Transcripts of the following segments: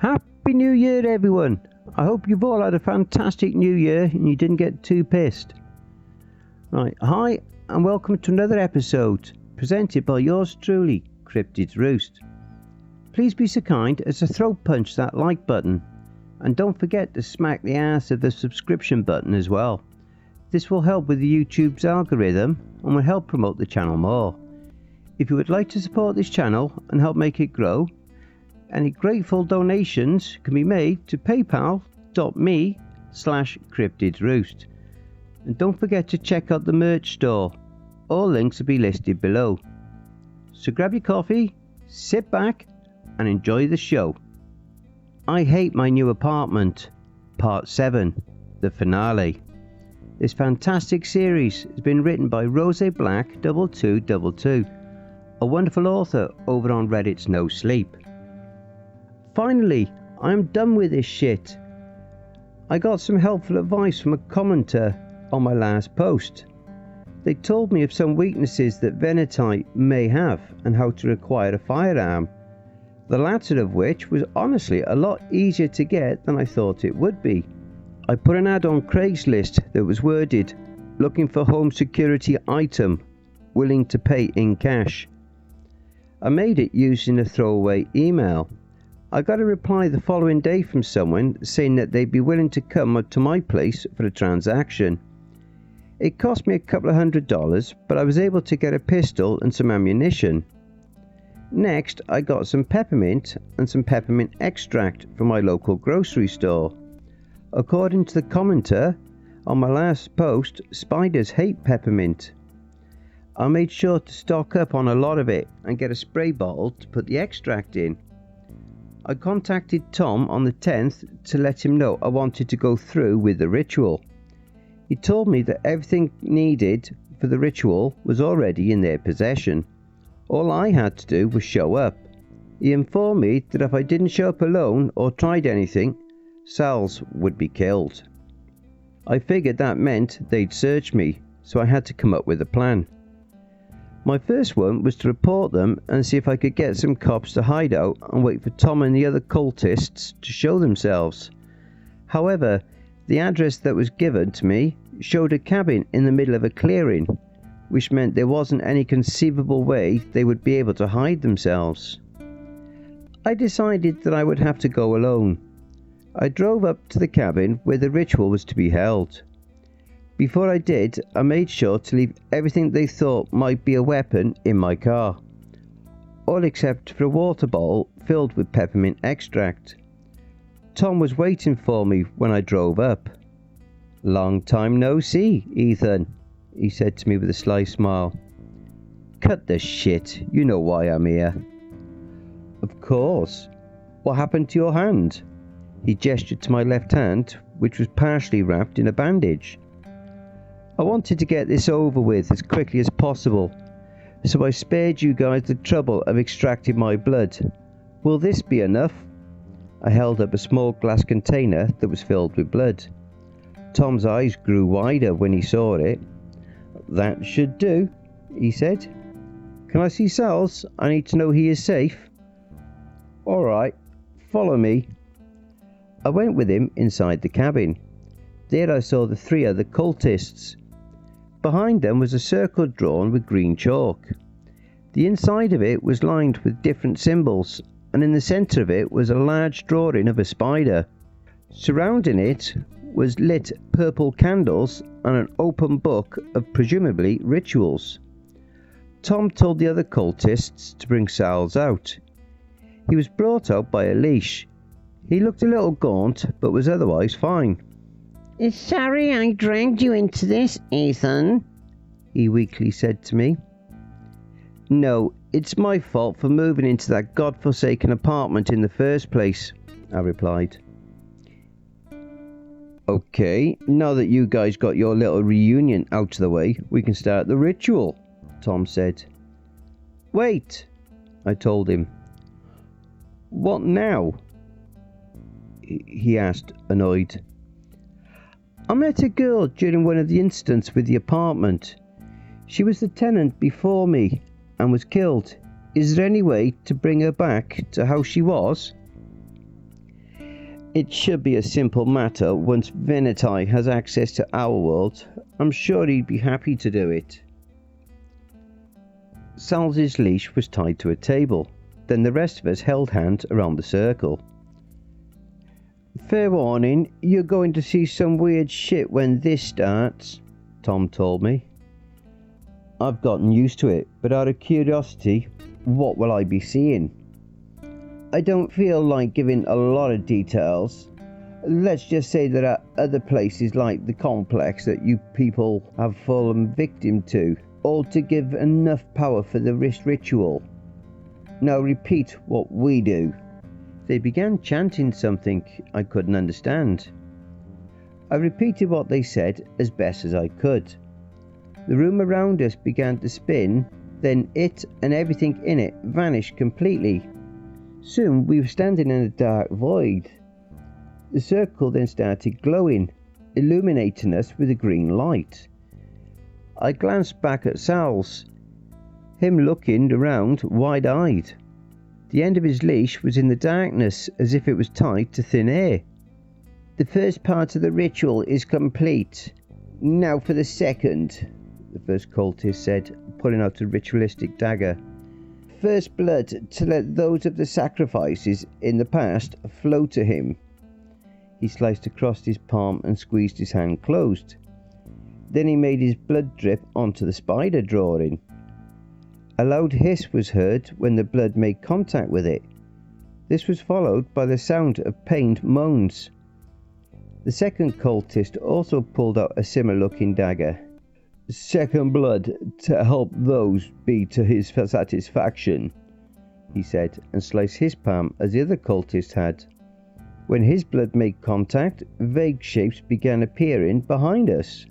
Happy New Year, everyone. I hope you've all had a fantastic New Year and you didn't get too pissed. Right, hi and welcome to another episode presented by yours truly, Cryptids Roost. Please be so kind as to throat punch that like button and don't forget to smack the ass of the subscription button as well. This will help with the YouTube's algorithm and will help promote the channel more. If you would like to support this channel and help make it grow, any grateful donations can be made to paypal.me/cryptidsroost. And don't forget to check out the merch store. All links will be listed below. So grab your coffee, sit back and enjoy the show. I Hate My New Apartment, Part 7, the finale. This fantastic series has been written by Rose Black 2222, a wonderful author over on Reddit's NoSleep. Finally, I am done with this shit. I got some helpful advice from a commenter on my last post. They told me of some weaknesses that Venetite may have and how to acquire a firearm, the latter of which was honestly a lot easier to get than I thought it would be. I put an ad on Craigslist that was worded, looking for home security item, willing to pay in cash. I made it using a throwaway email. I got a reply the following day from someone saying that they'd be willing to come to my place for a transaction. It cost me a couple of $100, but I was able to get a pistol and some ammunition. Next, I got some peppermint and some peppermint extract from my local grocery store. According to the commenter on my last post, spiders hate peppermint. I made sure to stock up on a lot of it and get a spray bottle to put the extract in. I contacted Tom on the 10th to let him know I wanted to go through with the ritual. He told me that everything needed for the ritual was already in their possession. All I had to do was show up. He informed me that if I didn't show up alone or tried anything, Sal's would be killed. I figured that meant they'd search me, so I had to come up with a plan. My first one was to report them and see if I could get some cops to hide out and wait for Tom and the other cultists to show themselves. However, the address that was given to me showed a cabin in the middle of a clearing, which meant there wasn't any conceivable way they would be able to hide themselves. I decided that I would have to go alone. I drove up to the cabin where the ritual was to be held. Before I did, I made sure to leave everything they thought might be a weapon in my car, all except for a water bottle filled with peppermint extract. Tom was waiting for me when I drove up. "Long time no see, Ethan," he said to me with a sly smile. "Cut the shit, you know why I'm here." "Of course. What happened to your hand?" He gestured to my left hand, which was partially wrapped in a bandage. "I wanted to get this over with as quickly as possible, so I spared you guys the trouble of extracting my blood. Will this be enough?" I held up a small glass container that was filled with blood. Tom's eyes grew wider when he saw it. "That should do," he said. "Can I see Sal's? I need to know he is safe." "Alright, follow me." I went with him inside the cabin. There I saw the 3 other cultists. Behind them was a circle drawn with green chalk. The inside of it was lined with different symbols, and in the centre of it was a large drawing of a spider. Surrounding it was lit purple candles and an open book of presumably rituals. Tom told the other cultists to bring Sal's out. He was brought out by a leash. He looked a little gaunt, but was otherwise fine. "Sorry I dragged you into this, Ethan," he weakly said to me. "No, it's my fault for moving into that godforsaken apartment in the first place," I replied. "Okay, now that you guys got your little reunion out of the way, we can start the ritual," Tom said. "Wait," I told him. "What now?" he asked, annoyed. "I met a girl during one of the incidents with the apartment. She was the tenant before me and was killed. Is there any way to bring her back to how she was?" It should be a simple matter once Venetai has access to our world. I'm sure he'd be happy to do it. Sal's leash was tied to a table. Then the rest of us held hands around the circle. Fair warning, you're going to see some weird shit when this starts, Tom told me. I've gotten used to it, but out of curiosity, what will I be seeing? I don't feel like giving a lot of details. Let's just say there are other places like the complex that you people have fallen victim to, all to give enough power for the ritual. Now repeat what we do. They began chanting something I couldn't understand. I repeated what they said as best as I could. The room around us began to spin, then it and everything in it vanished completely. Soon we were standing in a dark void. The circle then started glowing, illuminating us with a green light. I glanced back at Sal's, him looking around wide-eyed. The end of his leash was in the darkness as if it was tied to thin air. The first part of the ritual is complete. Now for the second, the first cultist said, pulling out a ritualistic dagger. First blood to let those of the sacrifices in the past flow to him. He sliced across his palm and squeezed his hand closed. Then he made his blood drip onto the spider drawing. A loud hiss was heard when the blood made contact with it. This was followed by the sound of pained moans. The second cultist also pulled out a similar-looking dagger. Second blood to help those be to his satisfaction, he said, and sliced his palm as the other cultist had. When his blood made contact, vague shapes began appearing behind us.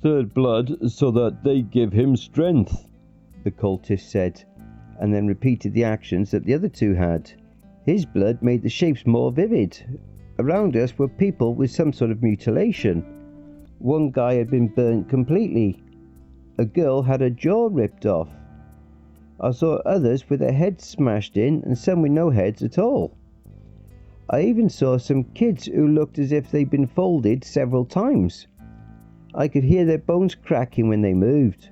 Third blood so that they give him strength, the cultist said, and then repeated the actions that the other two had. His blood made the shapes more vivid. Around us were people with some sort of mutilation. One guy had been burnt completely. A girl had her jaw ripped off. I saw others with their heads smashed in and some with no heads at all. I even saw some kids who looked as if they'd been folded several times. I could hear their bones cracking when they moved.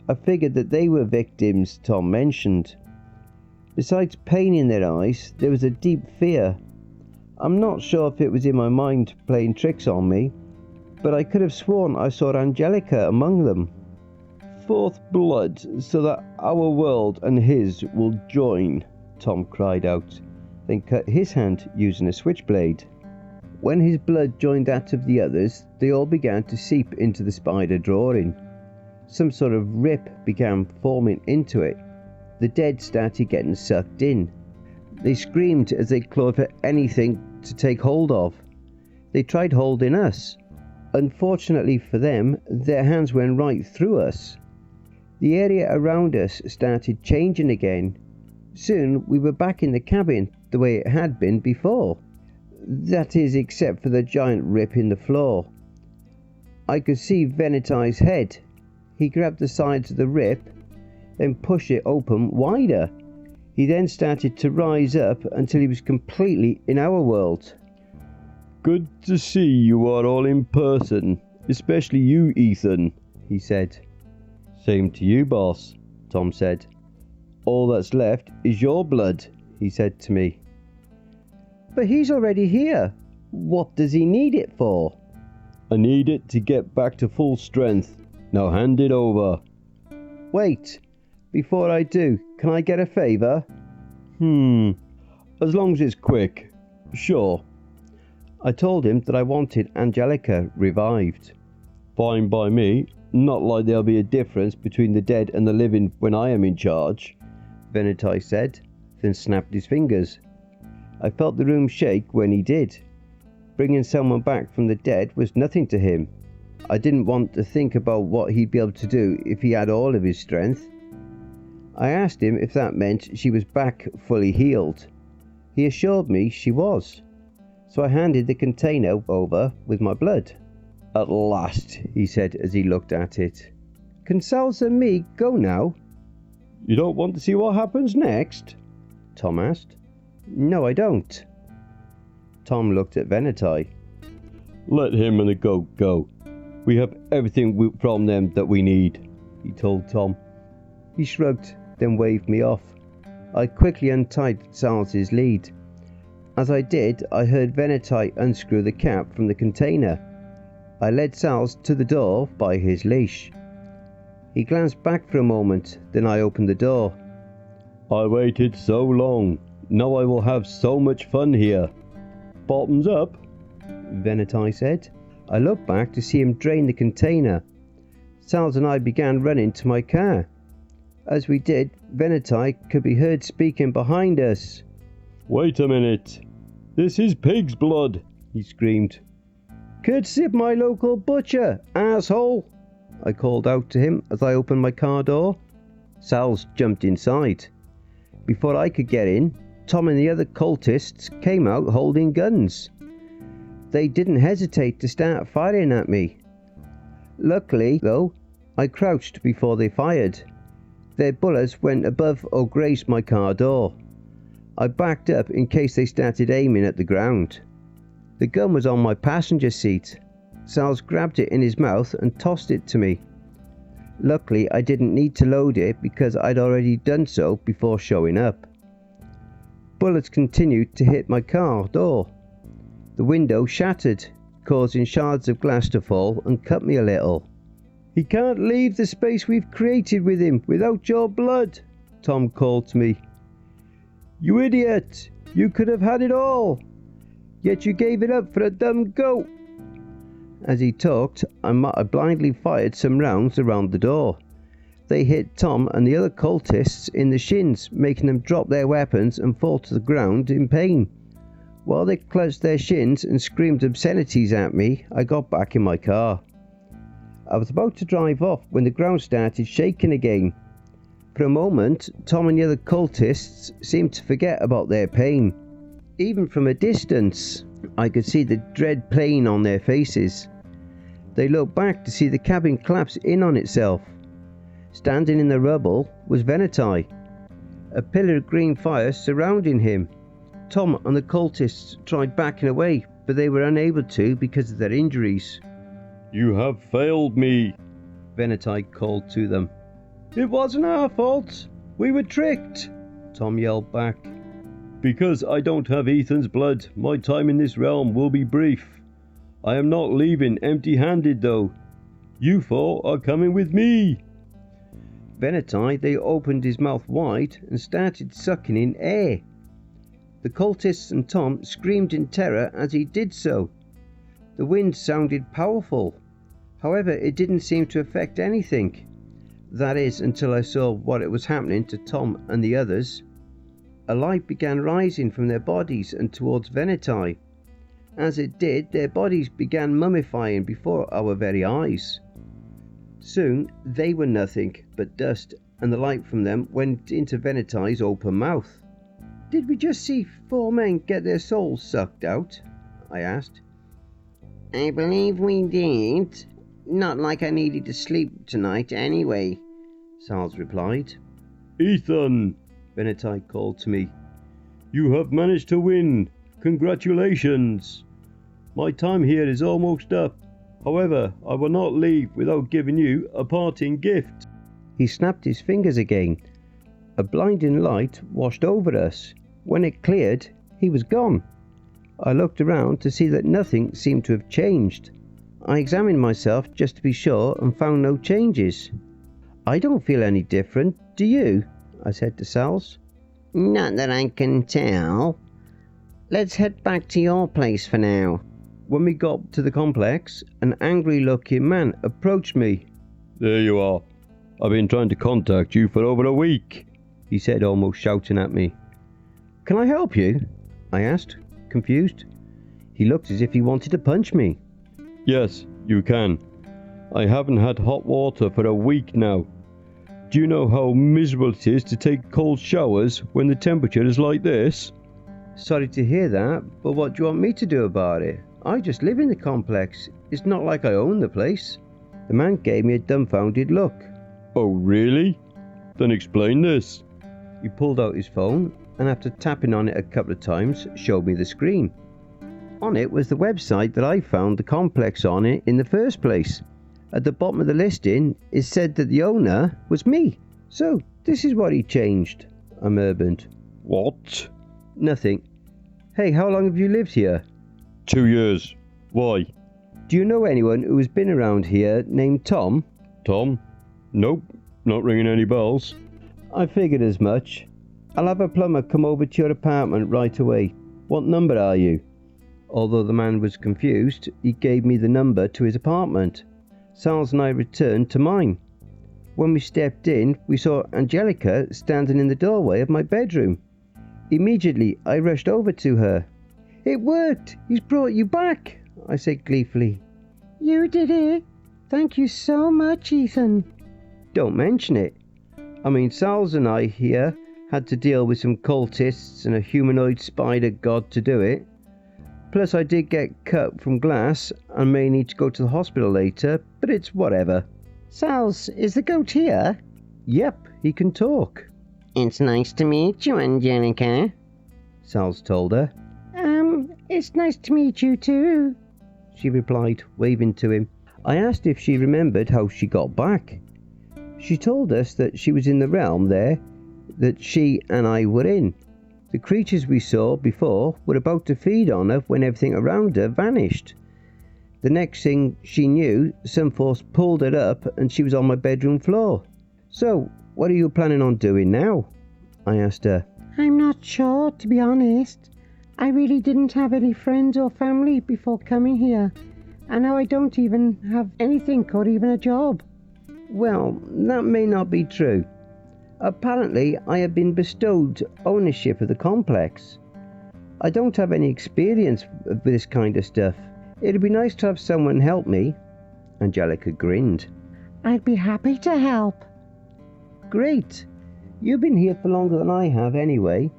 I figured that they were victims Tom mentioned. Besides pain in their eyes, there was a deep fear. I'm not sure if it was in my mind playing tricks on me, but I could have sworn I saw Angelica among them. Fourth blood, so that our world and his will join, Tom cried out, then cut his hand using a switchblade. When his blood joined that of the others, they all began to seep into the spider drawing. Some sort of rip began forming into it. The dead started getting sucked in. They screamed as they clawed for anything to take hold of. They tried holding us. Unfortunately for them, their hands went right through us. The area around us started changing again. Soon we were back in the cabin the way it had been before. That is, except for the giant rip in the floor. I could see Venetai's head. He grabbed the sides of the rip, then pushed it open wider. He then started to rise up until he was completely in our world. Good to see you are all in person, especially you, Ethan, he said. Same to you, boss, Tom said. All that's left is your blood, he said to me. But he's already here. What does he need it for? I need it to get back to full strength. Now hand it over. Wait. Before I do, can I get a favour? As long as it's quick. Sure. I told him that I wanted Angelica revived. Fine by me. Not like there'll be a difference between the dead and the living when I am in charge, Venetai said, then snapped his fingers. I felt the room shake when he did. Bringing someone back from the dead was nothing to him. I didn't want to think about what he'd be able to do if he had all of his strength. I asked him if that meant she was back fully healed. He assured me she was. So I handed the container over with my blood. At last, he said as he looked at it. Can Salsa and me go now? You don't want to see what happens next? Tom asked. No, I don't. Tom looked at Venati. Let him and the goat go. We have everything from them that we need, he told Tom. He shrugged, then waved me off. I quickly untied Sal's lead. As I did, I heard Venati unscrew the cap from the container. I led Sal's to the door by his leash. He glanced back for a moment, then I opened the door. I waited so long. Now I will have so much fun here. Bottoms up, Venati said. I looked back to see him drain the container. Sal's and I began running to my car. As we did, Venati could be heard speaking behind us. Wait a minute. This is pig's blood, he screamed. Courtesy of my local butcher, asshole, I called out to him as I opened my car door. Sal's jumped inside. Before I could get in, Tom and the other cultists came out holding guns. They didn't hesitate to start firing at me. Luckily, though, I crouched before they fired. Their bullets went above or grazed my car door. I backed up in case they started aiming at the ground. The gun was on my passenger seat. Sal's grabbed it in his mouth and tossed it to me. Luckily, I didn't need to load it because I'd already done so before showing up. Bullets continued to hit my car door. The window shattered, causing shards of glass to fall and cut me a little. He can't leave the space we've created with him without your blood, Tom called to me. You idiot! You could have had it all! Yet you gave it up for a dumb goat! As he talked, I blindly fired some rounds around the door. They hit Tom and the other cultists in the shins, making them drop their weapons and fall to the ground in pain. While they clutched their shins and screamed obscenities at me, I got back in my car. I was about to drive off when the ground started shaking again. For a moment, Tom and the other cultists seemed to forget about their pain. Even from a distance, I could see the dread playing on their faces. They looked back to see the cabin collapse in on itself. Standing in the rubble was Venati, a pillar of green fire surrounding him. Tom and the cultists tried backing away, but they were unable to because of their injuries. You have failed me, Venati called to them. It wasn't our fault. We were tricked, Tom yelled back. Because I don't have Ethan's blood, my time in this realm will be brief. I am not leaving empty-handed though. You four are coming with me. Venati they opened his mouth wide and started sucking in air. The cultists and Tom screamed in terror as he did so. The wind sounded powerful. However, it didn't seem to affect anything. That is, until I saw what was happening to Tom and the others. A light began rising from their bodies and towards Venati. As it did, their bodies began mummifying before our very eyes. Soon, they were nothing but dust, and the light from them went into Venati's open mouth. Did we just see 4 men get their souls sucked out? I asked. I believe we did. Not like I needed to sleep tonight anyway, Sal's replied. Ethan, Venati called to me. You have managed to win. Congratulations. My time here is almost up. However, I will not leave without giving you a parting gift. He snapped his fingers again. A blinding light washed over us. When it cleared, he was gone. I looked around to see that nothing seemed to have changed. I examined myself just to be sure and found no changes. I don't feel any different, do you? I said to Sal's. Not that I can tell. Let's head back to your place for now. When we got to the complex, an angry-looking man approached me. There you are. I've been trying to contact you for over a week, he said, almost shouting at me. Can I help you? I asked, confused. He looked as if he wanted to punch me. Yes, you can. I haven't had hot water for a week now. Do you know how miserable it is to take cold showers when the temperature is like this? Sorry to hear that, but what do you want me to do about it? I just live in the complex. It's not like I own the place. The man gave me a dumbfounded look. Oh, really? Then explain this. He pulled out his phone and after tapping on it a couple of times, showed me the screen. On it was the website that I found the complex on it in the first place. At the bottom of the listing, it said that the owner was me. So, this is what he changed, I murmured. What? Nothing. Hey, how long have you lived here? 2 years. Why? Do you know anyone who has been around here named Tom? Tom? Nope, not ringing any bells. I figured as much. I'll have a plumber come over to your apartment right away. What number are you? Although the man was confused, he gave me the number to his apartment. Sal's and I returned to mine. When we stepped in, we saw Angelica standing in the doorway of my bedroom. Immediately, I rushed over to her. It worked! He's brought you back! I said gleefully. You did it! Thank you so much, Ethan. Don't mention it. I mean, Sal's and I here had to deal with some cultists and a humanoid spider god to do it. Plus, I did get cut from glass and may need to go to the hospital later, but it's whatever. Sal's, is the goat here? Yep, he can talk. It's nice to meet you, Angelica. Sal's told her. It's nice to meet you too, she replied, waving to him. I asked if she remembered how she got back. She told us that she was in the realm there that she and I were in. The creatures we saw before were about to feed on her when everything around her vanished. The next thing she knew, some force pulled her up and she was on my bedroom floor. So, what are you planning on doing now? I asked her. I'm not sure, to be honest. I really didn't have any friends or family before coming here, and now I don't even have anything or even a job. Well, that may not be true. Apparently, I have been bestowed ownership of the complex. I don't have any experience with this kind of stuff. It'd be nice to have someone help me. Angelica grinned. I'd be happy to help. Great. You've been here for longer than I have anyway.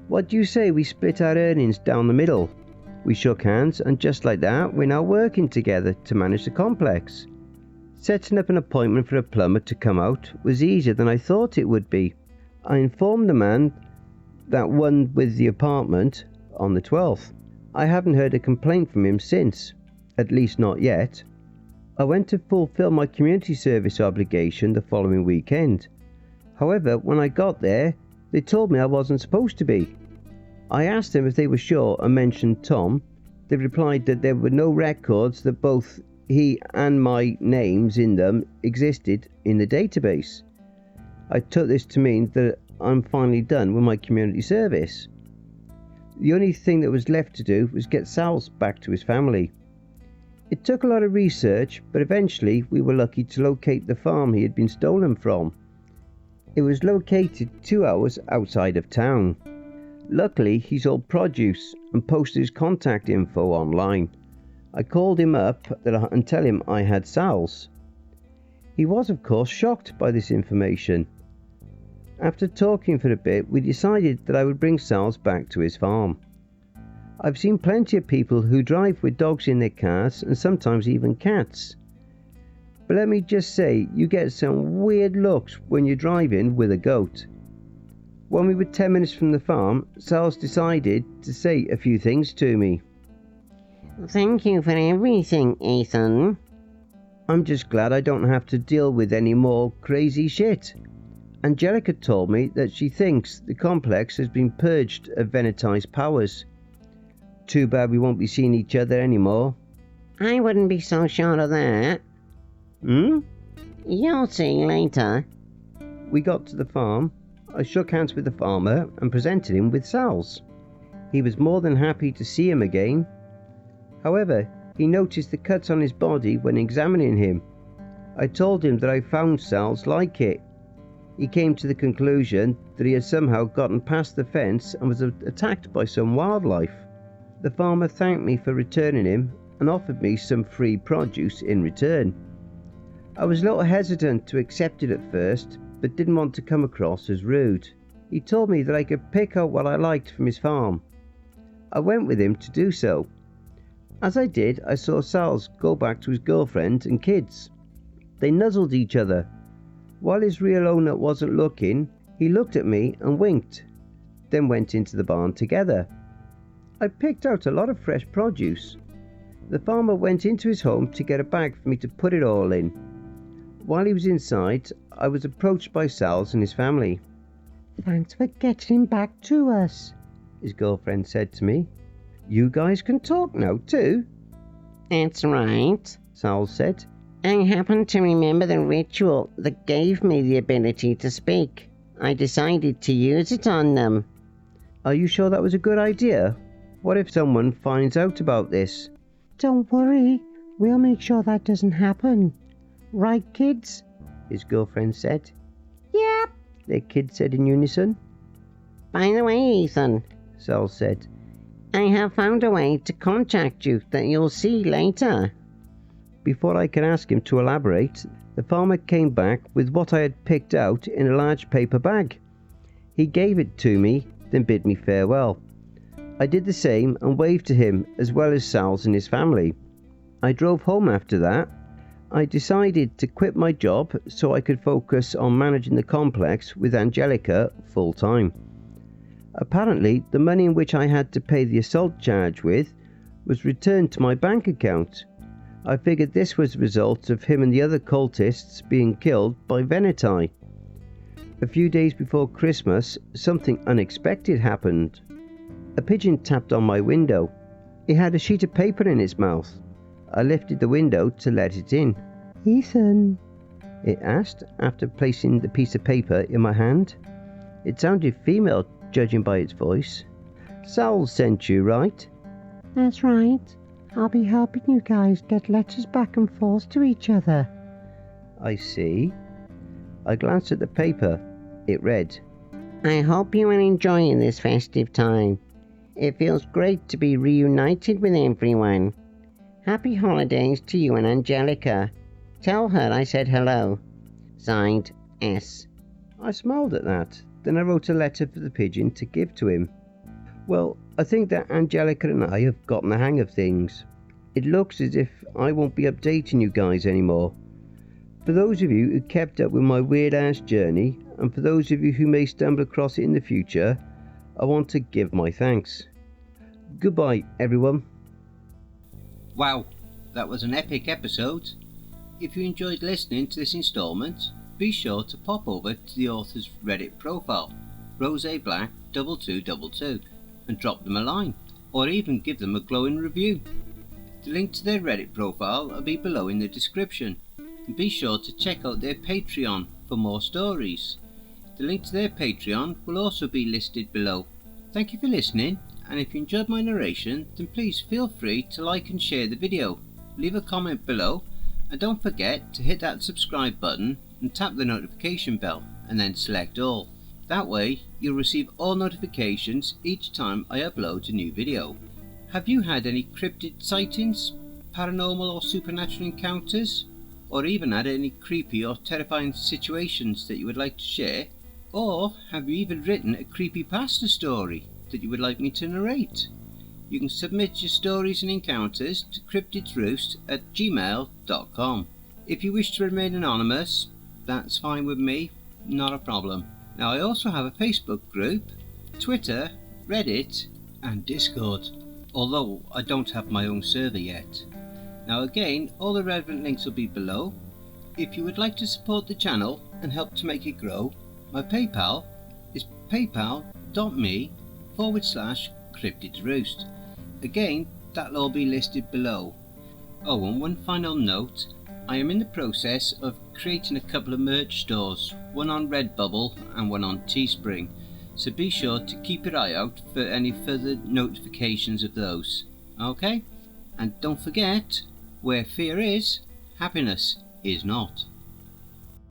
What do you say we split our earnings down the middle? We shook hands, and just like that, we're now working together to manage the complex. Setting up an appointment for a plumber to come out was easier than I thought it would be. I informed the man that one with the apartment on the 12th. I haven't heard a complaint from him since, at least not yet. I went to fulfill my community service obligation the following weekend. However, when I got there, they told me I wasn't supposed to be. I asked them if they were sure and mentioned Tom. They replied that there were no records that both he and my names in them existed in the database. I took this to mean that I'm finally done with my community service. The only thing that was left to do was get Sal's back to his family. It took a lot of research, but eventually we were lucky to locate the farm he had been stolen from. It was located 2 hours outside of town. Luckily, he sold produce and posted his contact info online. I called him up and tell him I had Sal's. He was, of course, shocked by this information. After talking for a bit, we decided that I would bring Sal's back to his farm. I've seen plenty of people who drive with dogs in their cars and sometimes even cats. But let me just say, you get some weird looks when you're driving with a goat. When we were 10 minutes from the farm, Sal's decided to say a few things to me. Thank you for everything, Ethan. I'm just glad I don't have to deal with any more crazy shit. Angelica told me that she thinks the complex has been purged of Venetized powers. Too bad we won't be seeing each other anymore. I wouldn't be so sure of that. You'll see later. We got to the farm. I shook hands with the farmer and presented him with Sal's. He was more than happy to see him again. However, he noticed the cuts on his body when examining him. I told him that I found Sal's like it. He came to the conclusion that he had somehow gotten past the fence and was attacked by some wildlife. The farmer thanked me for returning him and offered me some free produce in return. I was a little hesitant to accept it at first, but didn't want to come across as rude. He told me that I could pick out what I liked from his farm. I went with him to do so. As I did, I saw Sal's go back to his girlfriend and kids. They nuzzled each other. While his real owner wasn't looking, he looked at me and winked, then went into the barn together. I picked out a lot of fresh produce. The farmer went into his home to get a bag for me to put it all in. While he was inside, I was approached by Sal's and his family. Thanks for getting him back to us, his girlfriend said to me. You guys can talk now too? That's right, Sal said. I happen to remember the ritual that gave me the ability to speak. I decided to use it on them. Are you sure that was a good idea? What if someone finds out about this? Don't worry, we'll make sure that doesn't happen. Right, kids? His girlfriend said. Yep, their kids said in unison. By the way, Ethan, Sal said, I have found a way to contact you that you'll see later. Before I could ask him to elaborate, the farmer came back with what I had picked out in a large paper bag. He gave it to me, then bid me farewell. I did the same and waved to him as well as Sal's and his family. I drove home after that. I decided to quit my job so I could focus on managing the complex with Angelica full time. Apparently, the money in which I had to pay the assault charge with was returned to my bank account. I figured this was the result of him and the other cultists being killed by Venetai. A few days before Christmas, something unexpected happened. A pigeon tapped on my window. It had a sheet of paper in its mouth. I lifted the window to let it in. Ethan, it asked after placing the piece of paper in my hand. It sounded female, judging by its voice. Sal sent you, right? That's right. I'll be helping you guys get letters back and forth to each other. I see. I glanced at the paper. It read, I hope you are enjoying this festive time. It feels great to be reunited with everyone. Happy holidays to you and Angelica. Tell her I said hello. Signed, S. I smiled at that. Then I wrote a letter for the pigeon to give to him. Well, I think that Angelica and I have gotten the hang of things. It looks as if I won't be updating you guys anymore. For those of you who kept up with my weird-ass journey, and for those of you who may stumble across it in the future, I want to give my thanks. Goodbye, everyone. Wow, that was an epic episode. If you enjoyed listening to this installment, be sure to pop over to the author's Reddit profile, RoseBlack2222, and drop them a line, or even give them a glowing review. The link to their Reddit profile will be below in the description, and be sure to check out their Patreon for more stories. The link to their Patreon will also be listed below. Thank you for listening, and if you enjoyed my narration, then please feel free to like and share the video, leave a comment below, and don't forget to hit that subscribe button and tap the notification bell and then select all. That way you'll receive all notifications each time I upload a new video. Have you had any cryptid sightings, paranormal or supernatural encounters, or even had any creepy or terrifying situations that you would like to share? Or have you even written a CreepyPasta story that you would like me to narrate? You can submit your stories and encounters to cryptidsroost@gmail.com. If you wish to remain anonymous, that's fine with me, not a problem. Now I also have a Facebook group, Twitter, Reddit and Discord, although I don't have my own server yet. Now again, all the relevant links will be below. If you would like to support the channel and help to make it grow, my PayPal is paypal.me/cryptidsroost. Again, that'll all be listed below. Oh, and one final note, I am in the process of creating a couple of merch stores, one on Redbubble and one on Teespring, so be sure to keep your eye out for any further notifications of those. Okay? And don't forget, where fear is, happiness is not.